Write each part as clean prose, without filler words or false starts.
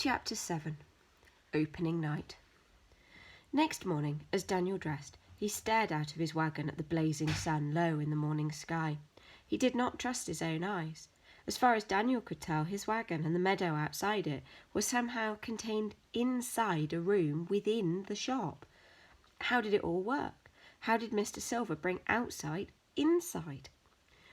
Chapter 7. Opening Night. Next morning, as Daniel dressed, he stared out of his wagon at the blazing sun low in the morning sky. He did not trust his own eyes. As far as Daniel could tell, his wagon and the meadow outside it were somehow contained inside a room within the shop. How did it all work? How did Mr. Silver bring outside inside?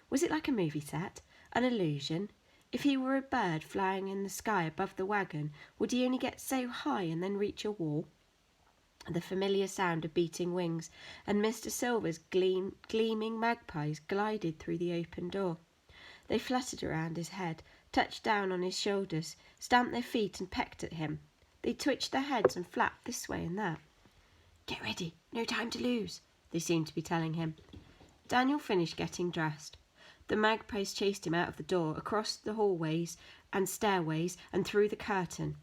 Was it like a movie set, an illusion? If he were a bird flying in the sky above the wagon, would he only get so high and then reach a wall? The familiar sound of beating wings and Mr. Silver's gleaming magpies glided through the open door. They fluttered around his head, touched down on his shoulders, stamped their feet and pecked at him. They twitched their heads and flapped this way and that. "Get ready, no time to lose," they seemed to be telling him. Daniel finished getting dressed. The magpies chased him out of the door, across the hallways and stairways, and through the curtain.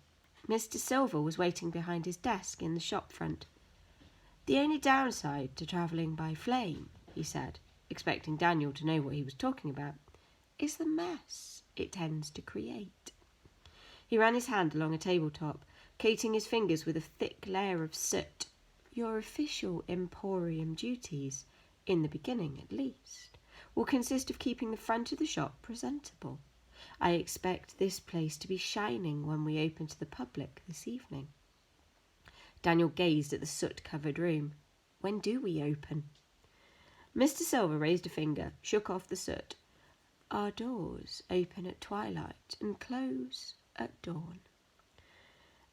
Mr. Silver was waiting behind his desk in the shop front. "The only downside to travelling by flame," he said, expecting Daniel to know what he was talking about, "is the mess it tends to create." He ran his hand along a tabletop, coating his fingers with a thick layer of soot. "Your official emporium duties, in the beginning at least, will consist of keeping the front of the shop presentable. I expect this place to be shining when we open to the public this evening." Daniel gazed at the soot-covered room. "When do we open?" Mr. Silver raised a finger, shook off the soot. "Our doors open at twilight and close at dawn."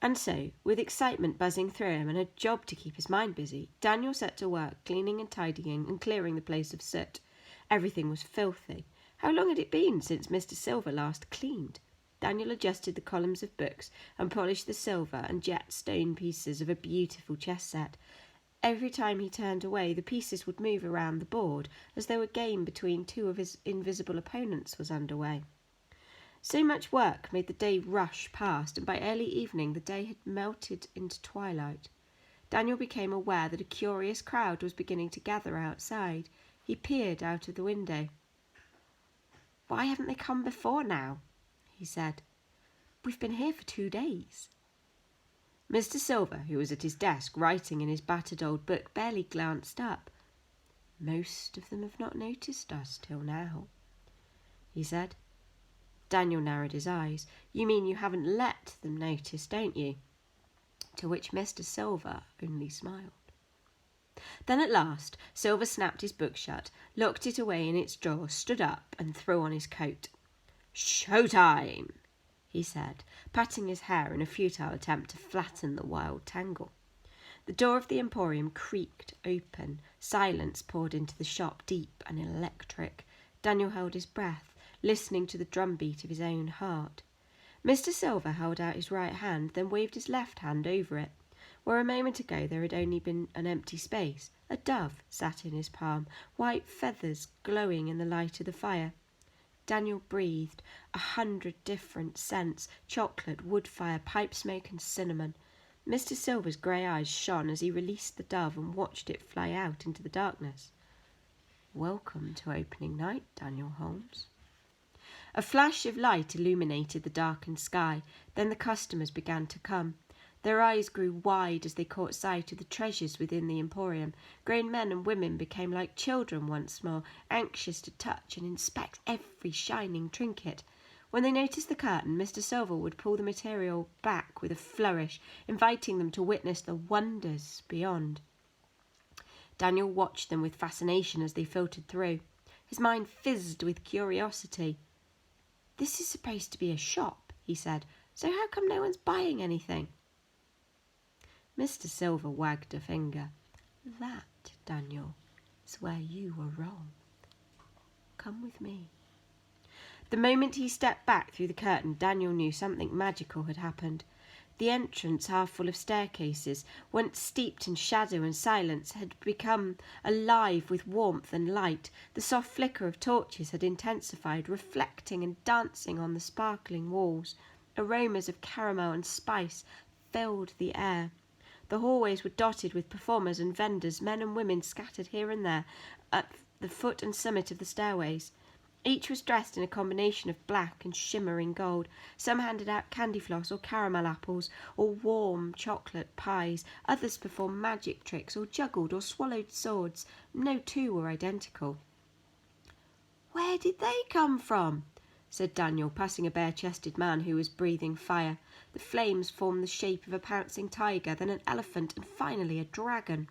And so, with excitement buzzing through him and a job to keep his mind busy, Daniel set to work cleaning and tidying and clearing the place of soot. Everything was filthy. How long had it been since Mr. Silver last cleaned? Daniel adjusted the columns of books and polished the silver and jet stone pieces of a beautiful chess set. Every time he turned away, the pieces would move around the board as though a game between two of his invisible opponents was underway. So much work made the day rush past, and by early evening the day had melted into twilight. Daniel became aware that a curious crowd was beginning to gather outside. He peered out of the window. "Why haven't they come before now?" he said. "We've been here for 2 days." Mr. Silver, who was at his desk writing in his battered old book, barely glanced up. "Most of them have not noticed us till now," he said. Daniel narrowed his eyes. "You mean you haven't let them notice, don't you?" To which Mr. Silver only smiled. Then at last Silver snapped his book shut, locked it away in its drawer, stood up and threw on his coat. "Showtime!" he said, patting his hair in a futile attempt to flatten the wild tangle. The door of the emporium creaked open. Silence poured into the shop, deep and electric. Daniel held his breath, listening to the drumbeat of his own heart. Mr. Silver held out his right hand, then waved his left hand over it. Where a moment ago there had only been an empty space, a dove sat in his palm, white feathers glowing in the light of the fire. Daniel breathed 100 different scents: chocolate, wood fire, pipe smoke and cinnamon. Mr. Silver's grey eyes shone as he released the dove and watched it fly out into the darkness. "Welcome to opening night, Daniel Holmes." A flash of light illuminated the darkened sky. Then the customers began to come. Their eyes grew wide as they caught sight of the treasures within the emporium. Grown men and women became like children once more, anxious to touch and inspect every shining trinket. When they noticed the curtain, Mr. Silver would pull the material back with a flourish, inviting them to witness the wonders beyond. Daniel watched them with fascination as they filtered through. His mind fizzed with curiosity. "This is supposed to be a shop," he said, "so how come no one's buying anything?" Mr. Silver wagged a finger. "That, Daniel, is where you were wrong. Come with me." The moment he stepped back through the curtain, Daniel knew something magical had happened. The entrance, half full of staircases, once steeped in shadow and silence, had become alive with warmth and light. The soft flicker of torches had intensified, reflecting and dancing on the sparkling walls. Aromas of caramel and spice filled the air. The hallways were dotted with performers and vendors, men and women scattered here and there at the foot and summit of the stairways. Each was dressed in a combination of black and shimmering gold. Some handed out candy floss or caramel apples or warm chocolate pies. Others performed magic tricks or juggled or swallowed swords. No two were identical. "Where did they come from?" said Daniel, passing a bare-chested man who was breathing fire. The flames formed the shape of a pouncing tiger, then an elephant, and finally a dragon.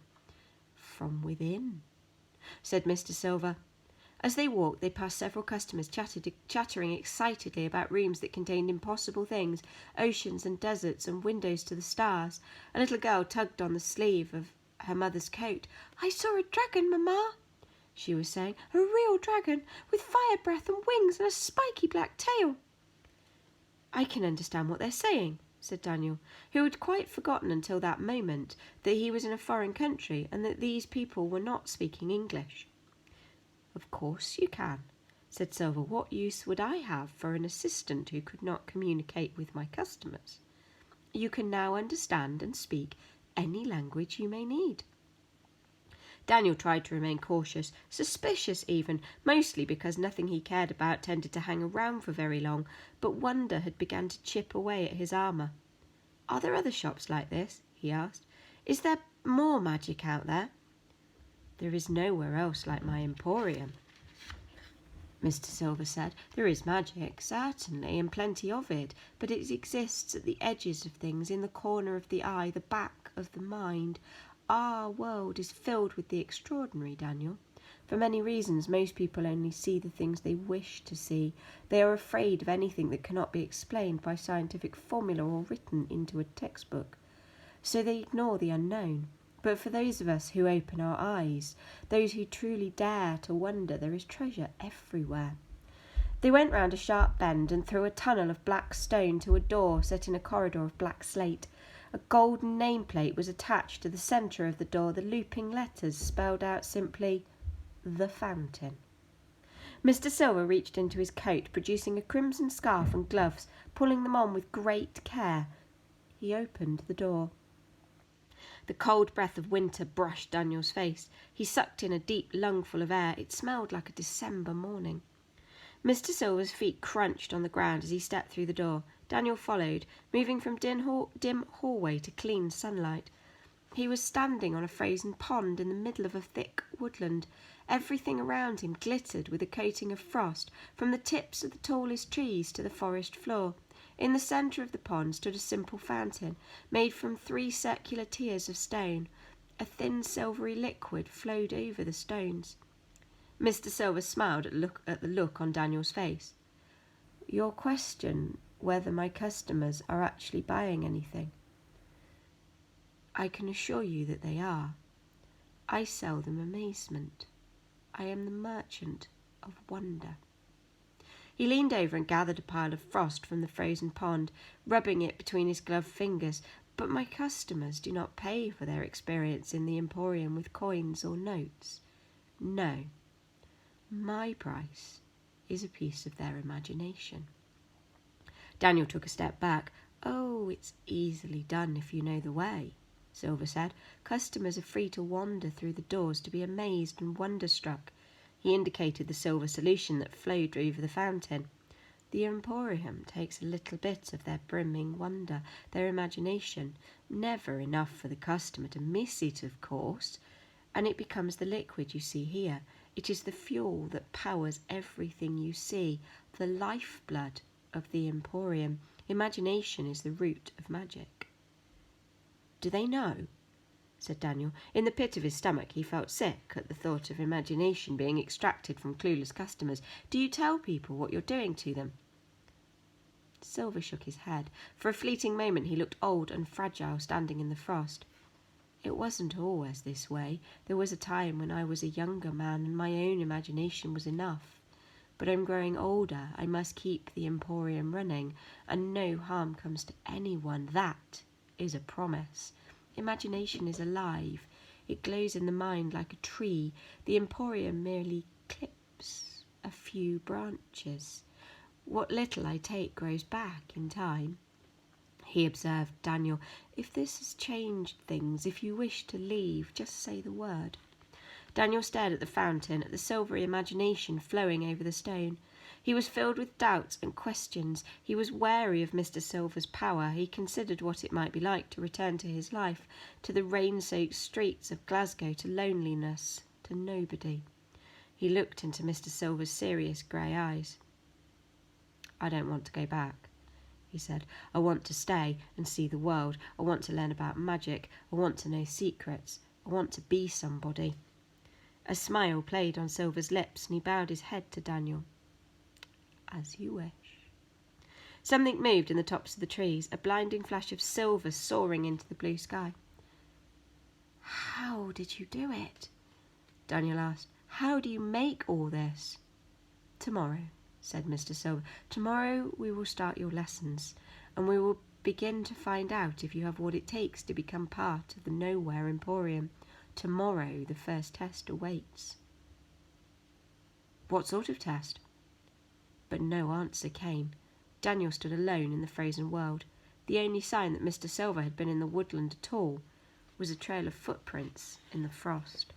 "From within," said Mr. Silver. As they walked, they passed several customers chattering excitedly about rooms that contained impossible things, oceans and deserts and windows to the stars. A little girl tugged on the sleeve of her mother's coat. "I saw a dragon, Mamma," she was saying. "A real dragon, with fire breath and wings and a spiky black tail." "I can understand what they're saying," said Daniel, who had quite forgotten until that moment that he was in a foreign country and that these people were not speaking English. "Of course you can," said Silver. "What use would I have for an assistant who could not communicate with my customers? You can now understand and speak any language you may need." Daniel tried to remain cautious, suspicious even, mostly because nothing he cared about tended to hang around for very long, but wonder had begun to chip away at his armour. "Are there other shops like this?" he asked. "Is there more magic out there?" "There is nowhere else like my emporium," Mr. Silver said. "There is magic, certainly, and plenty of it, but it exists at the edges of things, in the corner of the eye, the back of the mind. Our world is filled with the extraordinary, Daniel. For many reasons, most people only see the things they wish to see. They are afraid of anything that cannot be explained by scientific formula or written into a textbook. So they ignore the unknown. But for those of us who open our eyes, those who truly dare to wonder, there is treasure everywhere." They went round a sharp bend and through a tunnel of black stone to a door set in a corridor of black slate. A golden nameplate was attached to the centre of the door. The looping letters spelled out simply, "The Fountain." Mr. Silver reached into his coat, producing a crimson scarf and gloves, pulling them on with great care. He opened the door. The cold breath of winter brushed Daniel's face. He sucked in a deep lungful of air. It smelled like a December morning. Mr. Silver's feet crunched on the ground as he stepped through the door. Daniel followed, moving from dim hallway to clean sunlight. He was standing on a frozen pond in the middle of a thick woodland. Everything around him glittered with a coating of frost, from the tips of the tallest trees to the forest floor. In the centre of the pond stood a simple fountain, made from 3 circular tiers of stone. A thin silvery liquid flowed over the stones. Mr. Silver smiled at the look on Daniel's face. "Your question whether my customers are actually buying anything? I can assure you that they are. I sell them amazement. I am the merchant of wonder." He leaned over and gathered a pile of frost from the frozen pond, rubbing it between his gloved fingers. "But my customers do not pay for their experience in the emporium with coins or notes. No. My price is a piece of their imagination." Daniel took a step back. "Oh, it's easily done if you know the way," Silver said. "Customers are free to wander through the doors, to be amazed and wonderstruck." He indicated the silver solution that flowed over the fountain. "The emporium takes a little bit of their brimming wonder, their imagination, never enough for the customer to miss it, of course, and it becomes the liquid you see here. It is the fuel that powers everything you see, the lifeblood of the emporium. Imagination is the root of magic." "Do they know?" said Daniel. In the pit of his stomach he felt sick at the thought of imagination being extracted from clueless customers. "Do you tell people what you're doing to them?" Silver shook his head. For a fleeting moment he looked old and fragile, standing in the frost. "It wasn't always this way. There was a time when I was a younger man and my own imagination was enough. But I'm growing older. I must keep the emporium running, and no harm comes to anyone. That is a promise. Imagination is alive. It glows in the mind like a tree. The emporium merely clips a few branches. What little I take grows back in time." He observed Daniel. "If this has changed things, if you wish to leave, just say the word." Daniel stared at the fountain, at the silvery imagination flowing over the stone. He was filled with doubts and questions. He was wary of Mr. Silver's power. He considered what it might be like to return to his life, to the rain-soaked streets of Glasgow, to loneliness, to nobody. He looked into Mr. Silver's serious grey eyes. "I don't want to go back," he said. "I want to stay and see the world. I want to learn about magic. I want to know secrets. I want to be somebody." A smile played on Silver's lips, and he bowed his head to Daniel. "As you wish." Something moved in the tops of the trees, a blinding flash of silver soaring into the blue sky. "How did you do it?" Daniel asked. "How do you make all this?" "Tomorrow," said Mr. Silver. "Tomorrow we will start your lessons, and we will begin to find out if you have what it takes to become part of the Nowhere Emporium. Tomorrow the first test awaits." "What sort of test?" But no answer came. Daniel stood alone in the frozen world. The only sign that Mr. Silver had been in the woodland at all was a trail of footprints in the frost.